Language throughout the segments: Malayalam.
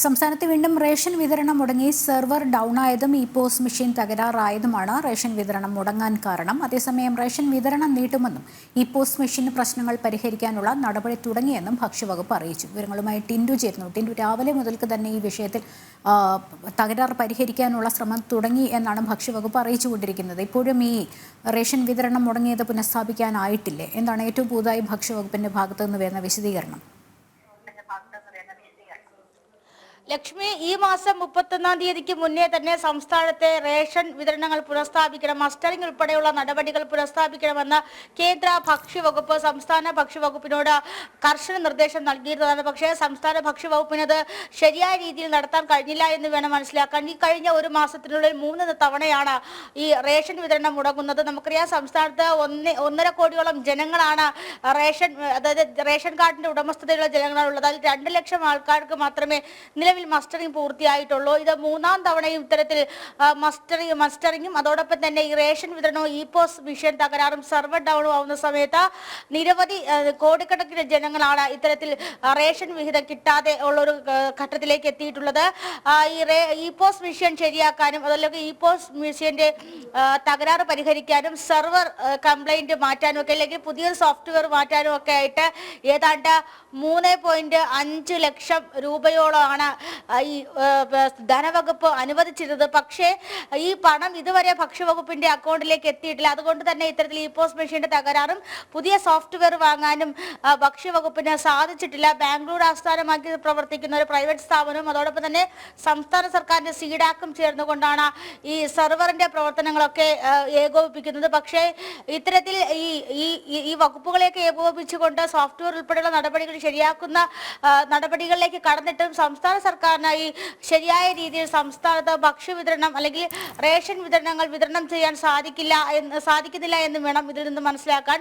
സംസ്ഥാനത്ത് വീണ്ടും റേഷൻ വിതരണം മുടങ്ങി സെർവർ ഡൗൺ ആയതും ഇപോസ് മെഷീൻ തകരാറായതുമാണ് റേഷൻ വിതരണം മുടങ്ങാൻ കാരണം. അതേസമയം റേഷൻ വിതരണം നീട്ടുമെന്നും ഇപോസ് മെഷീൻ പ്രശ്നങ്ങൾ പരിഹരിക്കാനുള്ള നടപടി തുടങ്ങിയെന്നും ഭക്ഷ്യവകുപ്പ് അറിയിച്ചു. വിവരങ്ങളുമായി ടിൻഡു ചേരുന്നു. ടിൻഡു, രാവിലെ മുതൽക്ക് തന്നെ ഈ വിഷയത്തിൽ തകരാർ പരിഹരിക്കാനുള്ള ശ്രമം തുടങ്ങി എന്നാണ് ഭക്ഷ്യവകുപ്പ് അറിയിച്ചുകൊണ്ടിരിക്കുന്നത്. ഇപ്പോഴും ഈ റേഷൻ വിതരണം മുടങ്ങിയത് പുനഃസ്ഥാപിക്കാനായിട്ടില്ലേ? എന്താണ് ഏറ്റവും പുതുതായി ഭക്ഷ്യവകുപ്പിന്റെ ഭാഗത്തു നിന്ന് വരുന്ന വിശദീകരണം? ലക്ഷ്മി, ഈ മാസം 31-ാം തീയതിക്ക് മുന്നേ തന്നെ സംസ്ഥാനത്തെ റേഷൻ വിതരണങ്ങൾ പുനഃസ്ഥാപിക്കണം, മസ്റ്ററിംഗ് ഉൾപ്പെടെയുള്ള നടപടികൾ പുനഃസ്ഥാപിക്കണമെന്ന് കേന്ദ്ര ഭക്ഷ്യവകുപ്പ് സംസ്ഥാന ഭക്ഷ്യവകുപ്പിനോട് കർശന നിർദ്ദേശം നൽകിയിരുന്നതാണ്. പക്ഷേ സംസ്ഥാന ഭക്ഷ്യവകുപ്പിനത് ശരിയായ രീതിയിൽ നടത്താൻ കഴിഞ്ഞില്ല എന്ന് വേണം മനസ്സിലാക്കാൻ. ഈ കഴിഞ്ഞ ഒരു മാസത്തിനുള്ളിൽ 3 തവണയാണ് ഈ റേഷൻ വിതരണം മുടങ്ങുന്നത്. നമുക്കറിയാം, സംസ്ഥാനത്ത് 1.5 കോടിയോളം ജനങ്ങളാണ് റേഷൻ കാർഡിന്റെ ഉടമസ്ഥതയുള്ള ജനങ്ങളാണുള്ളത്. അതിൽ 2 ലക്ഷം ആൾക്കാർക്ക് മാത്രമേ മസ്റ്ററിംഗ് പൂർത്തിയായിട്ടുള്ളൂ. ഇത് 3-ാം തവണയും ഇത്തരത്തിൽ മസ്റ്ററിങ്ങും അതോടൊപ്പം തന്നെ ഈ റേഷൻ വിതരണവും ഇപോസ് മെഷീൻ തകരാറും സെർവർ ഡൗണും ആവുന്ന സമയത്ത് നിരവധി കോടിക്കണക്കിന് ജനങ്ങളാണ് ഇത്തരത്തിൽ റേഷൻ വിഹിതം കിട്ടാതെ ഉള്ളൊരു ഘട്ടത്തിലേക്ക് എത്തിയിട്ടുള്ളത്. ഈ ഇപോസ് മെഷീൻ ശരിയാക്കാനും അതല്ലെങ്കിൽ ഇപോസ് മെഷീന്റെ തകരാറ് പരിഹരിക്കാനും സെർവർ കംപ്ലൈന്റ് മാറ്റാനും ഒക്കെ അല്ലെങ്കിൽ പുതിയൊരു സോഫ്റ്റ്വെയർ മാറ്റാനും ഒക്കെ ആയിട്ട് ഏതാണ്ട് 3.5 ലക്ഷം രൂപയോളമാണ് ഈ ധനവകുപ്പ് അനുവദിച്ചിരുന്നത്. പക്ഷേ ഈ പണം ഇതുവരെ ഭക്ഷ്യവകുപ്പിന്റെ അക്കൗണ്ടിലേക്ക് എത്തിയിട്ടില്ല. അതുകൊണ്ട് തന്നെ ഇത്തരത്തിൽ ഇപോസ് മെഷീന്റെ തകരാറും പുതിയ സോഫ്റ്റ്വെയർ വാങ്ങാനും ഭക്ഷ്യവകുപ്പിന് സാധിച്ചിട്ടില്ല. ബാംഗ്ലൂർ ആസ്ഥാനമാക്കി പ്രവർത്തിക്കുന്ന ഒരു പ്രൈവറ്റ് സ്ഥാപനവും അതോടൊപ്പം തന്നെ സംസ്ഥാന സർക്കാരിന്റെ സീഡാക്കും ചേർന്നുകൊണ്ടാണ് ഈ സെർവറിന്റെ പ്രവർത്തനങ്ങളൊക്കെ ഏകോപിപ്പിക്കുന്നത്. പക്ഷേ ഇത്തരത്തിൽ ഈ വകുപ്പുകളെയൊക്കെ ഏകോപിപ്പിച്ചുകൊണ്ട് സോഫ്റ്റ്വെയർ ഉൾപ്പെടെയുള്ള നടപടികൾ ശരിയാക്കുന്ന നടപടികളിലേക്ക് കടന്നിട്ടും സംസ്ഥാന സർക്കാരിനായി ശരിയായ രീതിയിൽ സംസ്ഥാനത്ത് ഭക്ഷ്യവിതരണം അല്ലെങ്കിൽ റേഷൻ വിതരണങ്ങൾ വിതരണം ചെയ്യാൻ സാധിക്കുന്നില്ല എന്ന് വേണം ഇതിൽ നിന്ന് മനസ്സിലാക്കാൻ.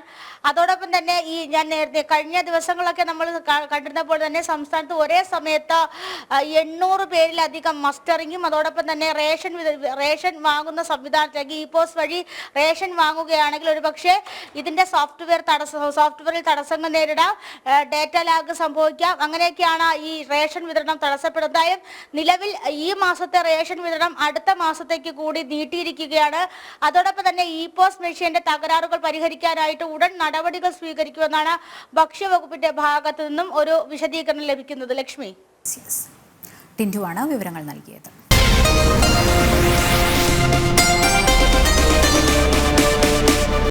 അതോടൊപ്പം തന്നെ ഞാൻ നേരത്തെ കഴിഞ്ഞ ദിവസങ്ങളൊക്കെ നമ്മൾ കണ്ടിരുന്നപ്പോൾ തന്നെ സംസ്ഥാനത്ത് ഒരേ സമയത്ത് 800 പേരിലധികം മസ്റ്ററിങ്ങും അതോടൊപ്പം തന്നെ റേഷൻ വാങ്ങുന്ന സംവിധാനത്തിലേക്ക് ഇപോസ് വഴി റേഷൻ വാങ്ങുകയാണെങ്കിൽ ഒരുപക്ഷെ ഇതിന്റെ സോഫ്റ്റ്വെയറിൽ തടസ്സങ്ങൾ നേരിടാം, ഡേറ്റ ലാഗ് സംഭവിക്കാം. അങ്ങനെയൊക്കെയാണ് ഈ റേഷൻ വിതരണം തടസ്സപ്പെടുന്നത്. നിലവിൽ ഈ മാസത്തെ റേഷൻ വിതരണം അടുത്ത മാസത്തേക്ക് കൂടി നീട്ടിയിരിക്കുകയാണ്. അതോടൊപ്പം തന്നെ ഇപോസ് മെഷീന്റെ തകരാറുകൾ പരിഹരിക്കാനായിട്ട് ഉടൻ നടപടികൾ സ്വീകരിക്കുമെന്നാണ് ഭക്ഷ്യവകുപ്പിന്റെ ഭാഗത്തു നിന്നും ഒരു വിശദീകരണം ലഭിക്കുന്നത്. ലക്ഷ്മി, ടിൻഡു ആണ് വിവരങ്ങൾ നൽകിയത്.